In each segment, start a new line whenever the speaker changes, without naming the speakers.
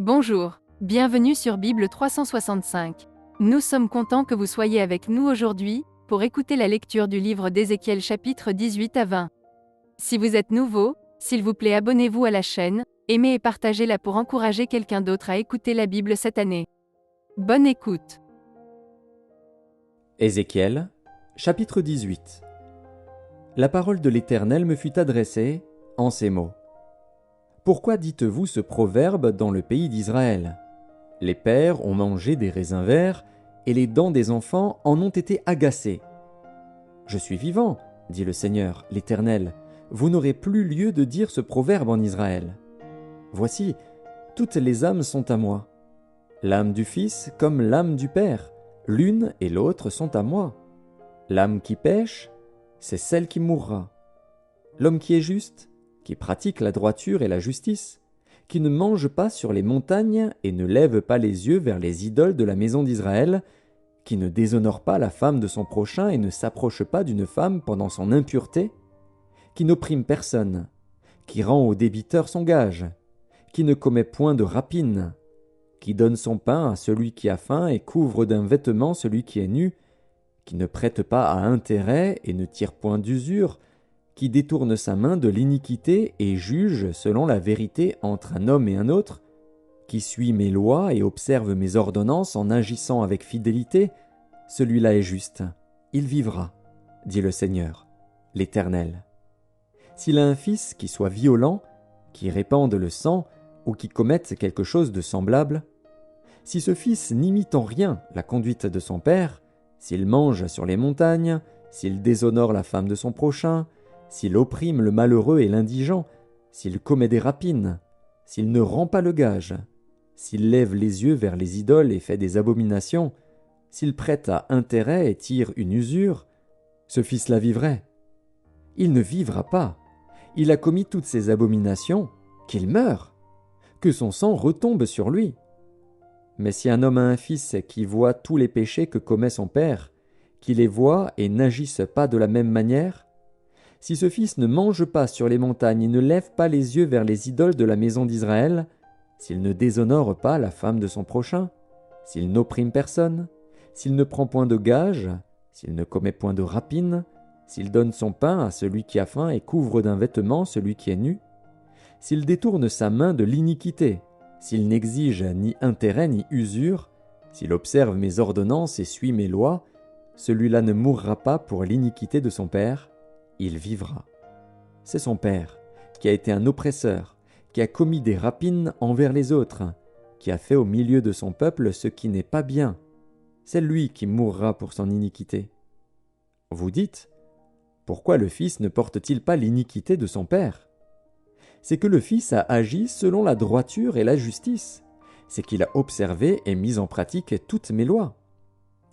Bonjour, bienvenue sur Bible 365. Nous sommes contents que vous soyez avec nous aujourd'hui, pour écouter la lecture du livre d'Ézéchiel chapitre 18 à 20. Si vous êtes nouveau, s'il vous plaît abonnez-vous à la chaîne, aimez et partagez-la pour encourager quelqu'un d'autre à écouter la Bible cette année. Bonne écoute.
Ézéchiel, chapitre 18. La parole de l'Éternel me fut adressée en ces mots. Pourquoi dites-vous ce proverbe dans le pays d'Israël ? Les pères ont mangé des raisins verts, et les dents des enfants en ont été agacées. Je suis vivant, dit le Seigneur, l'Éternel, vous n'aurez plus lieu de dire ce proverbe en Israël. Voici, toutes les âmes sont à moi. L'âme du Fils comme l'âme du Père, l'une et l'autre sont à moi. L'âme qui pêche, c'est celle qui mourra. L'homme qui est juste, qui pratique la droiture et la justice, qui ne mange pas sur les montagnes et ne lève pas les yeux vers les idoles de la maison d'Israël, qui ne déshonore pas la femme de son prochain et ne s'approche pas d'une femme pendant son impureté, qui n'opprime personne, qui rend au débiteur son gage, qui ne commet point de rapine, qui donne son pain à celui qui a faim et couvre d'un vêtement celui qui est nu, qui ne prête pas à intérêt et ne tire point d'usure, qui détourne sa main de l'iniquité et juge selon la vérité entre un homme et un autre, qui suit mes lois et observe mes ordonnances en agissant avec fidélité, celui-là est juste, il vivra, dit le Seigneur, l'Éternel. S'il a un fils qui soit violent, qui répande le sang ou qui commette quelque chose de semblable, si ce fils n'imite en rien la conduite de son père, s'il mange sur les montagnes, s'il déshonore la femme de son prochain, s'il opprime le malheureux et l'indigent, s'il commet des rapines, s'il ne rend pas le gage, s'il lève les yeux vers les idoles et fait des abominations, s'il prête à intérêt et tire une usure, ce fils-là vivrait. Il ne vivra pas. Il a commis toutes ces abominations, qu'il meure, que son sang retombe sur lui. Mais si un homme a un fils qui voit tous les péchés que commet son père, qui les voit et n'agisse pas de la même manière, si ce fils ne mange pas sur les montagnes et ne lève pas les yeux vers les idoles de la maison d'Israël, s'il ne déshonore pas la femme de son prochain, s'il n'opprime personne, s'il ne prend point de gage, s'il ne commet point de rapine, s'il donne son pain à celui qui a faim et couvre d'un vêtement celui qui est nu, s'il détourne sa main de l'iniquité, s'il n'exige ni intérêt ni usure, s'il observe mes ordonnances et suit mes lois, celui-là ne mourra pas pour l'iniquité de son père, il vivra. C'est son père, qui a été un oppresseur, qui a commis des rapines envers les autres, qui a fait au milieu de son peuple ce qui n'est pas bien. C'est lui qui mourra pour son iniquité. Vous dites, pourquoi le fils ne porte-t-il pas l'iniquité de son père ? C'est que le fils a agi selon la droiture et la justice. C'est qu'il a observé et mis en pratique toutes mes lois.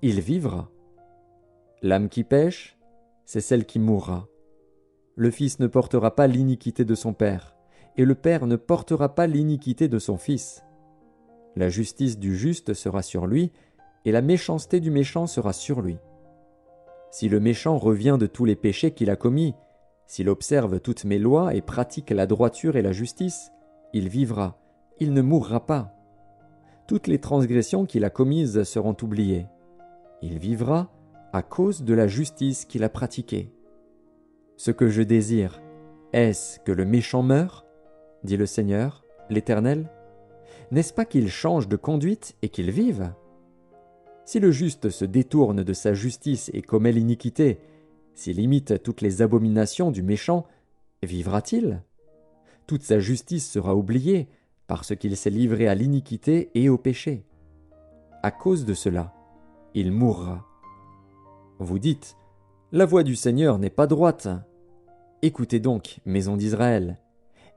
Il vivra. L'âme qui pêche, c'est celle qui mourra. Le fils ne portera pas l'iniquité de son père, et le père ne portera pas l'iniquité de son fils. La justice du juste sera sur lui, et la méchanceté du méchant sera sur lui. Si le méchant revient de tous les péchés qu'il a commis, s'il observe toutes mes lois et pratique la droiture et la justice, il vivra, il ne mourra pas. Toutes les transgressions qu'il a commises seront oubliées. Il vivra à cause de la justice qu'il a pratiquée. Ce que je désire, est-ce que le méchant meure ? Dit le Seigneur, l'Éternel. N'est-ce pas qu'il change de conduite et qu'il vive ? Si le juste se détourne de sa justice et commet l'iniquité, s'il imite toutes les abominations du méchant, vivra-t-il ? Toute sa justice sera oubliée, parce qu'il s'est livré à l'iniquité et au péché. À cause de cela, il mourra. Vous dites, la voie du Seigneur n'est pas droite. Écoutez donc, maison d'Israël,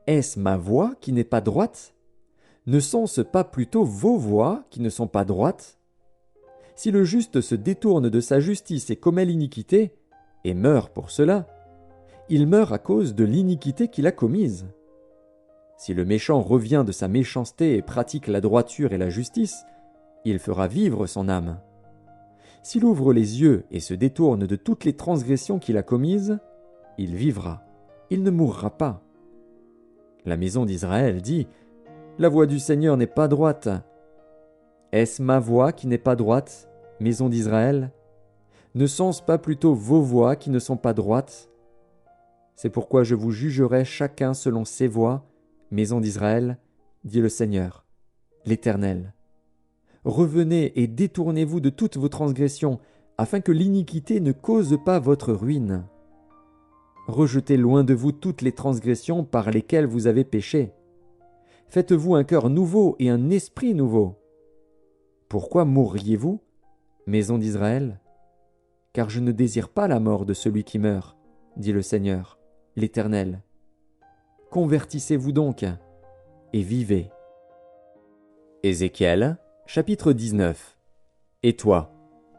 est-ce ma voie qui n'est pas droite ? Ne sont-ce pas plutôt vos voies qui ne sont pas droites ? Si le juste se détourne de sa justice et commet l'iniquité, et meurt pour cela, il meurt à cause de l'iniquité qu'il a commise. Si le méchant revient de sa méchanceté et pratique la droiture et la justice, il fera vivre son âme. S'il ouvre les yeux et se détourne de toutes les transgressions qu'il a commises, il vivra, il ne mourra pas. La maison d'Israël dit, La voie du Seigneur n'est pas droite. Est-ce ma voie qui n'est pas droite, maison d'Israël? Ne sont-ce pas plutôt vos voies qui ne sont pas droites? C'est pourquoi je vous jugerai chacun selon ses voies, maison d'Israël, dit le Seigneur, l'Éternel. Revenez et détournez-vous de toutes vos transgressions, afin que l'iniquité ne cause pas votre ruine. Rejetez loin de vous toutes les transgressions par lesquelles vous avez péché. Faites-vous un cœur nouveau et un esprit nouveau. Pourquoi mourriez-vous, maison d'Israël? Car je ne désire pas la mort de celui qui meurt, dit le Seigneur, l'Éternel. Convertissez-vous donc et vivez. Ézéchiel, chapitre 19. Et toi,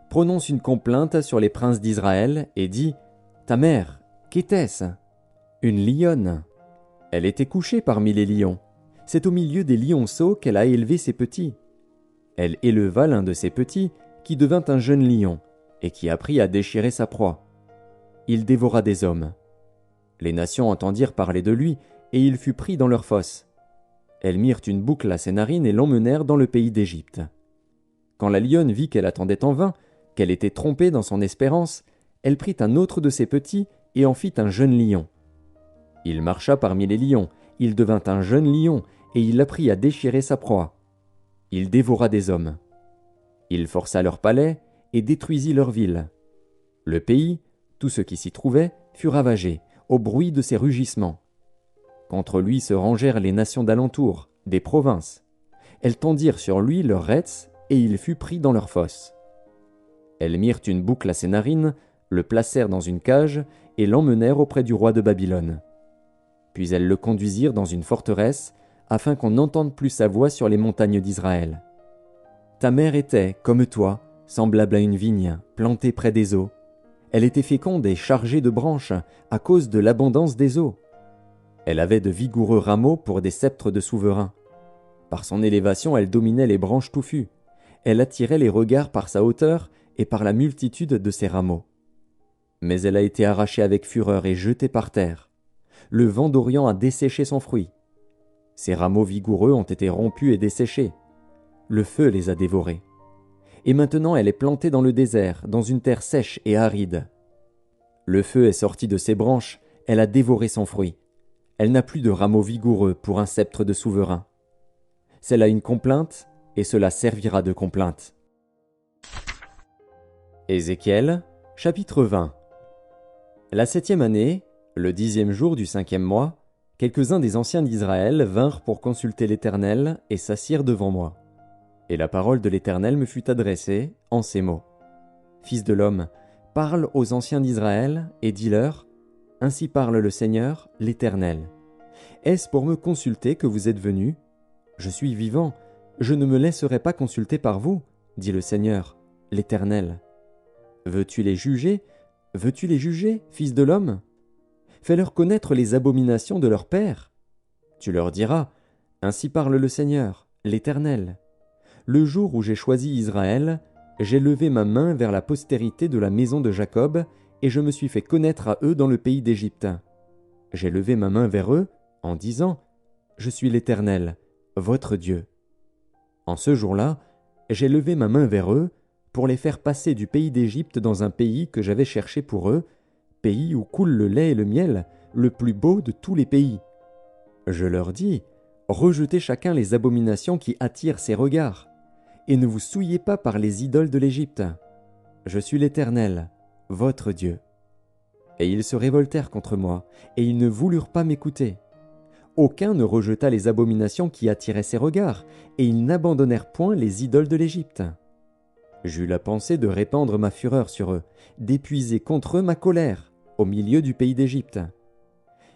prononce une complainte sur les princes d'Israël et dis: Ta mère, qu'était-ce? Une lionne. Elle était couchée parmi les lions. C'est au milieu des lionceaux qu'elle a élevé ses petits. Elle éleva l'un de ses petits, qui devint un jeune lion, et qui apprit à déchirer sa proie. Il dévora des hommes. Les nations entendirent parler de lui, et il fut pris dans leurs fosses. Elles mirent une boucle à ses narines et l'emmenèrent dans le pays d'Égypte. Quand la lionne vit qu'elle attendait en vain, qu'elle était trompée dans son espérance, elle prit un autre de ses petits et en fit un jeune lion. Il marcha parmi les lions, il devint un jeune lion, et il apprit à déchirer sa proie. Il dévora des hommes. Il força leurs palais et détruisit leurs villes. Le pays, tout ce qui s'y trouvait, fut ravagé, au bruit de ses rugissements. Contre lui se rangèrent les nations d'alentour, des provinces. Elles tendirent sur lui leurs rets, et il fut pris dans leurs fosses. Elles mirent une boucle à ses narines, le placèrent dans une cage, et l'emmenèrent auprès du roi de Babylone. Puis elles le conduisirent dans une forteresse, afin qu'on n'entende plus sa voix sur les montagnes d'Israël. Ta mère était, comme toi, semblable à une vigne, plantée près des eaux. Elle était féconde et chargée de branches, à cause de l'abondance des eaux. Elle avait de vigoureux rameaux pour des sceptres de souverains. Par son élévation, elle dominait les branches touffues. Elle attirait les regards par sa hauteur et par la multitude de ses rameaux. Mais elle a été arrachée avec fureur et jetée par terre. Le vent d'Orient a desséché son fruit. Ses rameaux vigoureux ont été rompus et desséchés. Le feu les a dévorés. Et maintenant elle est plantée dans le désert, dans une terre sèche et aride. Le feu est sorti de ses branches, elle a dévoré son fruit. Elle n'a plus de rameaux vigoureux pour un sceptre de souverain. C'est là une complainte, et cela servira de complainte. Ézéchiel, chapitre 20. La 7e année, le 10e jour du 5e mois, quelques-uns des anciens d'Israël vinrent pour consulter l'Éternel et s'assirent devant moi. Et la parole de l'Éternel me fut adressée en ces mots. Fils de l'homme, parle aux anciens d'Israël et dis-leur: Ainsi parle le Seigneur, l'Éternel. Est-ce pour me consulter que vous êtes venus? Je suis vivant, je ne me laisserai pas consulter par vous, dit le Seigneur, l'Éternel. Veux-tu les juger? Veux-tu les juger, fils de l'homme? Fais-leur connaître les abominations de leur père. Tu leur diras: Ainsi parle le Seigneur, l'Éternel. Le jour où j'ai choisi Israël, j'ai levé ma main vers la postérité de la maison de Jacob, et je me suis fait connaître à eux dans le pays d'Égypte. J'ai levé ma main vers eux, en disant: Je suis l'Éternel, votre Dieu. En ce jour-là, j'ai levé ma main vers eux, pour les faire passer du pays d'Égypte dans un pays que j'avais cherché pour eux, pays où coule le lait et le miel, le plus beau de tous les pays. Je leur dis: Rejetez chacun les abominations qui attirent ses regards, et ne vous souillez pas par les idoles de l'Égypte. Je suis l'Éternel, votre Dieu. Et ils se révoltèrent contre moi, et ils ne voulurent pas m'écouter. Aucun ne rejeta les abominations qui attiraient ses regards, et ils n'abandonnèrent point les idoles de l'Égypte. J'eus la pensée de répandre ma fureur sur eux, d'épuiser contre eux ma colère, au milieu du pays d'Égypte.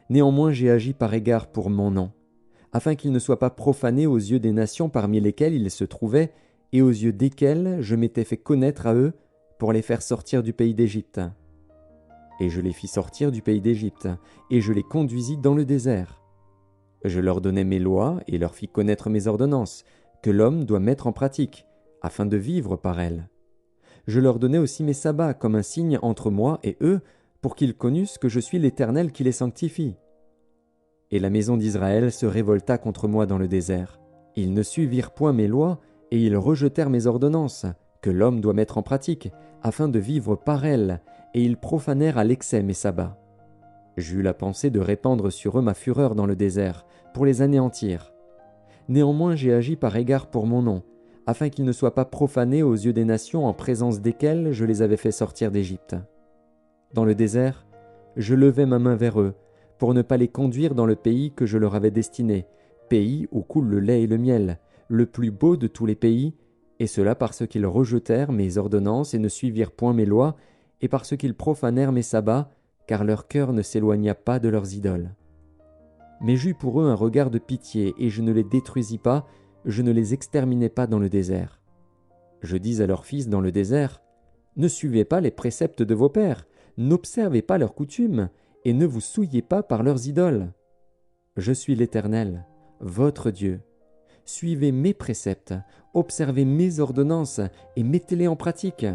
Néanmoins j'ai agi par égard pour mon nom, afin qu'il ne soit pas profané aux yeux des nations parmi lesquelles ils se trouvaient, et aux yeux desquelles je m'étais fait connaître à eux, pour les faire sortir du pays d'Égypte. Et je les fis sortir du pays d'Égypte, et je les conduisis dans le désert. Je leur donnai mes lois et leur fis connaître mes ordonnances, que l'homme doit mettre en pratique, afin de vivre par elles. Je leur donnai aussi mes sabbats comme un signe entre moi et eux, pour qu'ils connussent que je suis l'Éternel qui les sanctifie. Et la maison d'Israël se révolta contre moi dans le désert. Ils ne suivirent point mes lois, et ils rejetèrent mes ordonnances, que l'homme doit mettre en pratique, afin de vivre par elles, et ils profanèrent à l'excès mes sabbats. J'eus la pensée de répandre sur eux ma fureur dans le désert, pour les anéantir. Néanmoins j'ai agi par égard pour mon nom, afin qu'ils ne soient pas profanés aux yeux des nations en présence desquelles je les avais fait sortir d'Égypte. Dans le désert, je levai ma main vers eux, pour ne pas les conduire dans le pays que je leur avais destiné, pays où coule le lait et le miel, le plus beau de tous les pays, et cela parce qu'ils rejetèrent mes ordonnances et ne suivirent point mes lois, et parce qu'ils profanèrent mes sabbats, car leur cœur ne s'éloigna pas de leurs idoles. Mais j'eus pour eux un regard de pitié, et je ne les détruisis pas, je ne les exterminai pas dans le désert. Je dis à leurs fils dans le désert, « Ne suivez pas les préceptes de vos pères, n'observez pas leurs coutumes, et ne vous souillez pas par leurs idoles. Je suis l'Éternel, votre Dieu. Suivez mes préceptes, observez mes ordonnances, et mettez-les en pratique.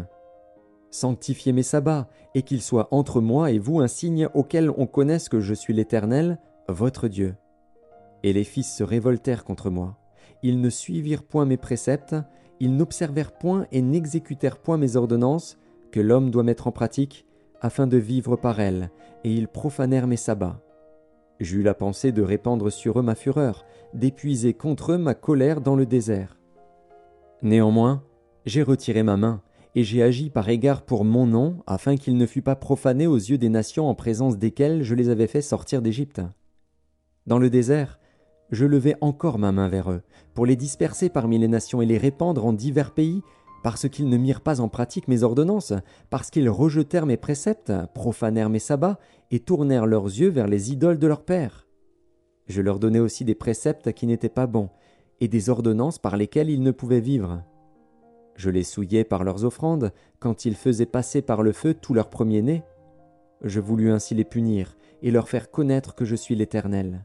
Sanctifiez mes sabbats, et qu'ils soient entre moi et vous un signe auquel on connaisse que je suis l'Éternel, votre Dieu. » Et les fils se révoltèrent contre moi. Ils ne suivirent point mes préceptes, ils n'observèrent point et n'exécutèrent point mes ordonnances, que l'homme doit mettre en pratique, afin de vivre par elles, et ils profanèrent mes sabbats. J'eus la pensée de répandre sur eux ma fureur, d'épuiser contre eux ma colère dans le désert. Néanmoins, j'ai retiré ma main, et j'ai agi par égard pour mon nom, afin qu'il ne fût pas profané aux yeux des nations en présence desquelles je les avais fait sortir d'Égypte. Dans le désert, je levai encore ma main vers eux, pour les disperser parmi les nations et les répandre en divers pays, parce qu'ils ne mirent pas en pratique mes ordonnances, parce qu'ils rejetèrent mes préceptes, profanèrent mes sabbats, et tournèrent leurs yeux vers les idoles de leurs pères. Je leur donnai aussi des préceptes qui n'étaient pas bons, et des ordonnances par lesquelles ils ne pouvaient vivre. Je les souillai par leurs offrandes, quand ils faisaient passer par le feu tout leur premier-né. Je voulus ainsi les punir, et leur faire connaître que je suis l'Éternel.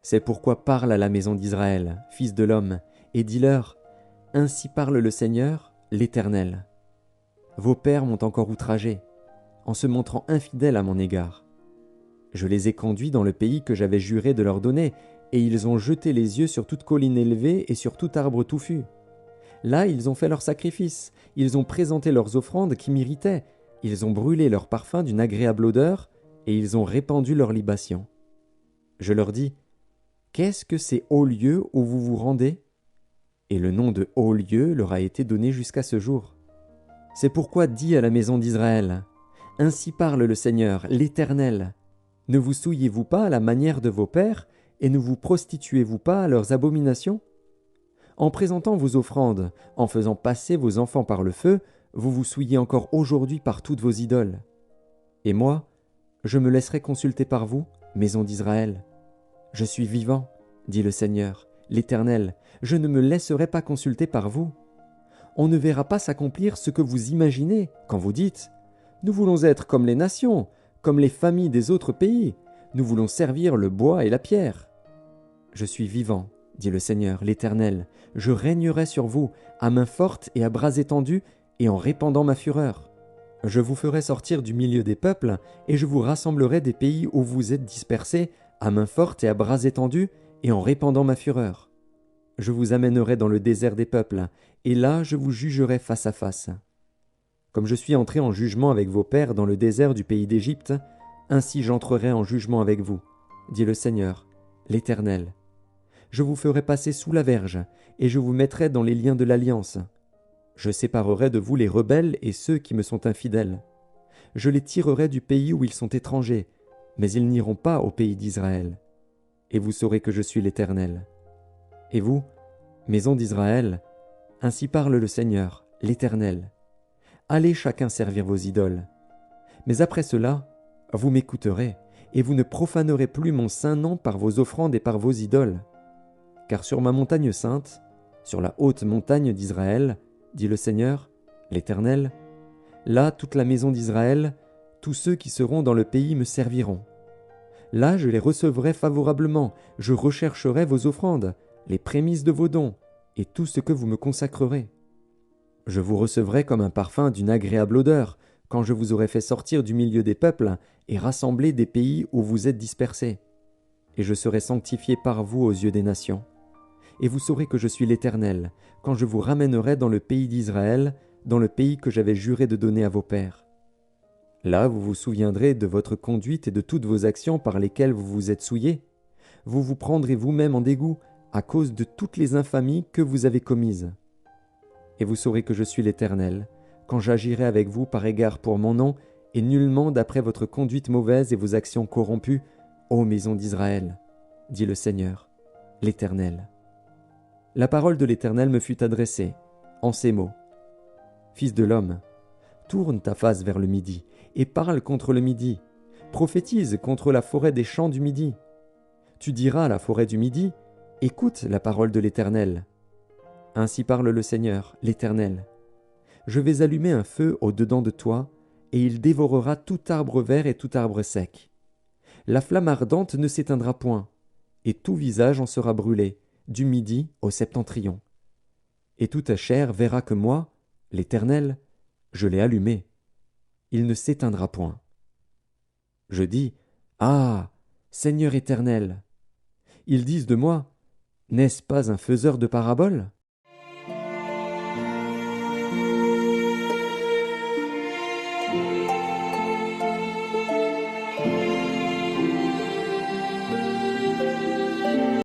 C'est pourquoi parle à la maison d'Israël, fils de l'homme, et dis-leur, « Ainsi parle le Seigneur, l'Éternel. Vos pères m'ont encore outragé, en se montrant infidèles à mon égard. Je les ai conduits dans le pays que j'avais juré de leur donner, et ils ont jeté les yeux sur toute colline élevée et sur tout arbre touffu. Là, ils ont fait leurs sacrifices, ils ont présenté leurs offrandes qui m'irritaient, ils ont brûlé leur parfum d'une agréable odeur, et ils ont répandu leurs libations. Je leur dis, « Qu'est-ce que ces hauts lieux où vous vous rendez ?» Et le nom de hauts lieux leur a été donné jusqu'à ce jour. C'est pourquoi dis à la maison d'Israël, « Ainsi parle le Seigneur, l'Éternel. Ne vous souillez-vous pas à la manière de vos pères, et ne vous prostituez-vous pas à leurs abominations ? En présentant vos offrandes, en faisant passer vos enfants par le feu, vous vous souillez encore aujourd'hui par toutes vos idoles. Et moi, je me laisserai consulter par vous, maison d'Israël. Je suis vivant, dit le Seigneur, l'Éternel, je ne me laisserai pas consulter par vous. On ne verra pas s'accomplir ce que vous imaginez quand vous dites « Nous voulons être comme les nations, comme les familles des autres pays, nous voulons servir le bois et la pierre. » Je suis vivant, dit le Seigneur, l'Éternel, je régnerai sur vous, à main forte et à bras étendus, et en répandant ma fureur. Je vous ferai sortir du milieu des peuples, et je vous rassemblerai des pays où vous êtes dispersés, à main forte et à bras étendus, et en répandant ma fureur. Je vous amènerai dans le désert des peuples, et là je vous jugerai face à face. Comme je suis entré en jugement avec vos pères dans le désert du pays d'Égypte, ainsi j'entrerai en jugement avec vous, dit le Seigneur, l'Éternel. Je vous ferai passer sous la verge, et je vous mettrai dans les liens de l'alliance. Je séparerai de vous les rebelles et ceux qui me sont infidèles. Je les tirerai du pays où ils sont étrangers, mais ils n'iront pas au pays d'Israël. Et vous saurez que je suis l'Éternel. Et vous, maison d'Israël, ainsi parle le Seigneur, l'Éternel. Allez chacun servir vos idoles. Mais après cela, vous m'écouterez, et vous ne profanerez plus mon saint nom par vos offrandes et par vos idoles. Car sur ma montagne sainte, sur la haute montagne d'Israël, dit le Seigneur, l'Éternel, là toute la maison d'Israël, tous ceux qui seront dans le pays me serviront. Là je les recevrai favorablement, je rechercherai vos offrandes, les prémices de vos dons, et tout ce que vous me consacrerez. Je vous recevrai comme un parfum d'une agréable odeur, quand je vous aurai fait sortir du milieu des peuples et rassembler des pays où vous êtes dispersés. Et je serai sanctifié par vous aux yeux des nations. et vous saurez que je suis l'Éternel, quand je vous ramènerai dans le pays d'Israël, dans le pays que j'avais juré de donner à vos pères. Là vous vous souviendrez de votre conduite et de toutes vos actions par lesquelles vous vous êtes souillés. Vous vous prendrez vous-même en dégoût à cause de toutes les infamies que vous avez commises. Et vous saurez que je suis l'Éternel, quand j'agirai avec vous par égard pour mon nom, et nullement d'après votre conduite mauvaise et vos actions corrompues, ô maison d'Israël, dit le Seigneur, l'Éternel. La parole de l'Éternel me fut adressée, en ces mots. Fils de l'homme, tourne ta face vers le midi, et parle contre le midi. Prophétise contre la forêt des champs du midi. Tu diras à la forêt du midi, écoute la parole de l'Éternel. Ainsi parle le Seigneur, l'Éternel. Je vais allumer un feu au-dedans de toi, et il dévorera tout arbre vert et tout arbre sec. La flamme ardente ne s'éteindra point, et tout visage en sera brûlé, du midi au septentrion. Et toute ta chair verra que moi, l'Éternel, je l'ai allumé. Il ne s'éteindra point. Je dis, ah, Seigneur éternel. Ils disent de moi, n'est-ce pas un faiseur de paraboles?